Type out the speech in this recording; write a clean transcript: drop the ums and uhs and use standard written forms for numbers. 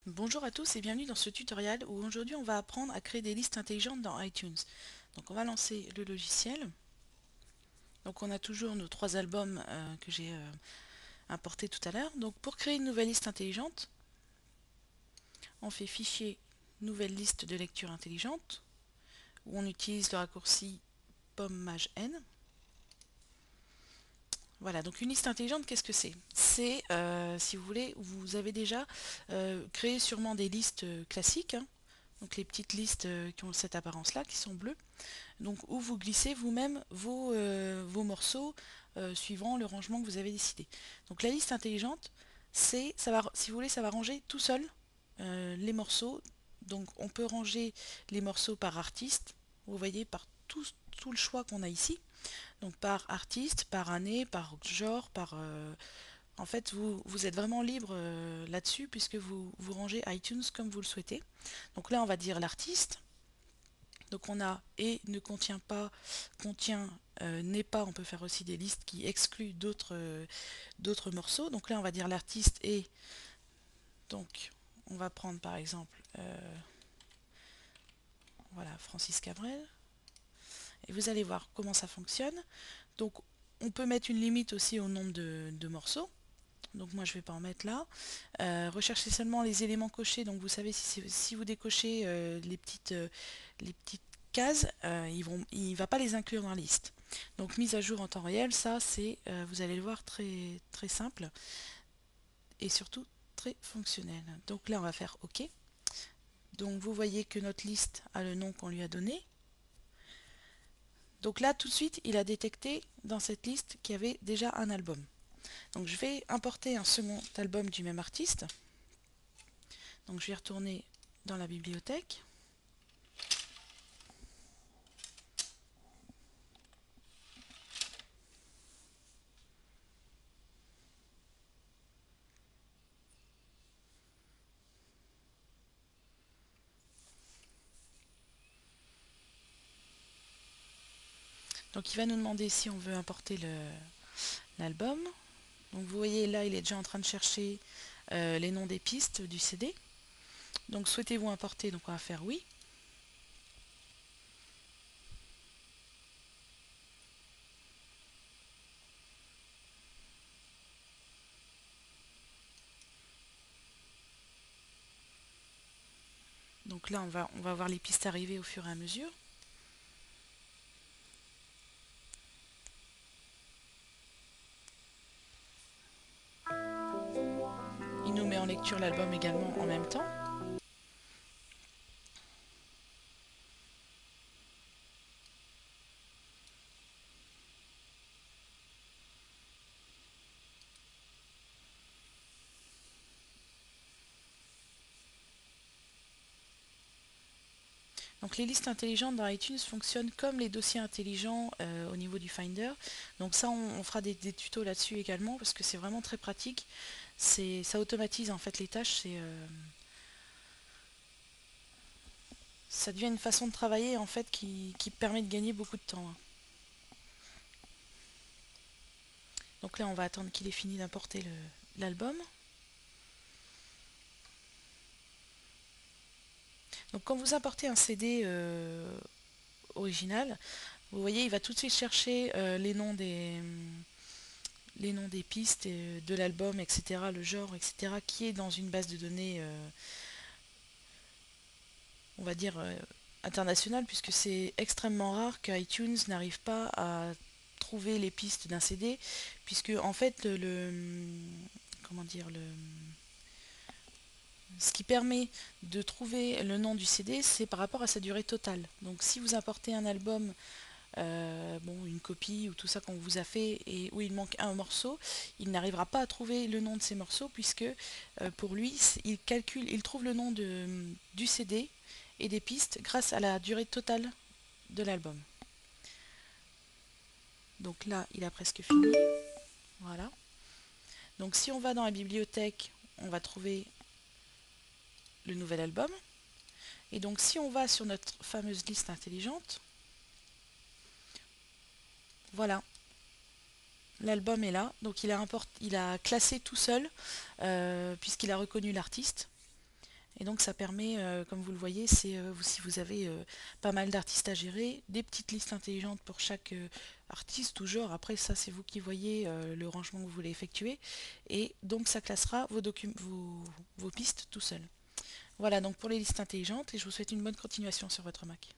Bonjour à tous et bienvenue dans ce tutoriel où aujourd'hui on va apprendre à créer des listes intelligentes dans iTunes. Donc on va lancer le logiciel. Donc on a toujours nos trois albums que j'ai importés tout à l'heure. Donc pour créer une nouvelle liste intelligente, on fait fichier nouvelle liste de lecture intelligente où on utilise le raccourci POM-MAJ-N. Voilà, donc une liste intelligente, qu'est-ce que c'est? C'est, si vous voulez, vous avez déjà créé sûrement des listes classiques, hein. Donc les petites listes qui ont cette apparence-là, qui sont bleues. Donc où vous glissez vous-même vos morceaux suivant le rangement que vous avez décidé. Donc la liste intelligente, ça va, si vous voulez, ça va ranger tout seul les morceaux. Donc on peut ranger les morceaux par artiste, vous voyez, par tout le choix qu'on a ici. Donc par artiste, par année, par genre, en fait, vous êtes vraiment libre là-dessus puisque vous rangez iTunes comme vous le souhaitez. Donc là, on va dire l'artiste. Donc on a et ne contient pas, contient, n'est pas, on peut faire aussi des listes qui excluent d'autres morceaux. Donc là on va dire l'artiste et donc on va prendre par exemple voilà, Francis Cabrel et vous allez voir comment ça fonctionne. Donc on peut mettre une limite aussi au nombre de morceaux. Donc moi je ne vais pas en mettre là. Recherchez seulement les éléments cochés. Donc vous savez si vous décochez les petites cases, il ne va pas les inclure dans la liste. Donc mise à jour en temps réel, ça c'est, vous allez le voir, très, très simple et surtout très fonctionnel. Donc là on va faire OK. Donc vous voyez que notre liste a le nom qu'on lui a donné. Donc là tout de suite il a détecté dans cette liste qu'il y avait déjà un album. Donc je vais importer un second album du même artiste. Donc je vais retourner dans la bibliothèque. Donc il va nous demander si on veut importer l'album. Donc vous voyez là il est déjà en train de chercher les noms des pistes du CD. Donc souhaitez-vous importer? Donc on va faire oui. Donc là on va voir les pistes arriver au fur et à mesure. Il nous met en lecture l'album également en même temps. Donc les listes intelligentes dans iTunes fonctionnent comme les dossiers intelligents au niveau du Finder. Donc ça on fera des tutos là-dessus également parce que c'est vraiment très pratique. Ça automatise en fait les tâches. Ça devient une façon de travailler en fait qui permet de gagner beaucoup de temps, hein. Donc là on va attendre qu'il ait fini d'importer l'album. Donc quand vous importez un CD original, vous voyez il va tout de suite chercher les noms des pistes de l'album, etc., le genre, etc., qui est dans une base de données, on va dire, internationale, puisque c'est extrêmement rare que iTunes n'arrive pas à trouver les pistes d'un CD, puisque en fait, comment dire, ce qui permet de trouver le nom du CD, c'est par rapport à sa durée totale. Donc si vous importez un album, bon, une copie ou tout ça qu'on vous a fait et où il manque un morceau, il n'arrivera pas à trouver le nom de ces morceaux puisque pour lui, il trouve le nom du CD et des pistes grâce à la durée totale de l'album. Donc là, il a presque fini. Voilà. Donc si on va dans la bibliothèque, on va trouver le nouvel album. Et donc si on va sur notre fameuse liste intelligente, voilà, l'album est là. Donc il a classé tout seul puisqu'il a reconnu l'artiste. Et donc ça permet, comme vous le voyez, c'est si vous avez pas mal d'artistes à gérer, des petites listes intelligentes pour chaque artiste ou genre. Après ça c'est vous qui voyez le rangement que vous voulez effectuer. Et donc ça classera vos pistes tout seul. Voilà donc pour les listes intelligentes et je vous souhaite une bonne continuation sur votre Mac.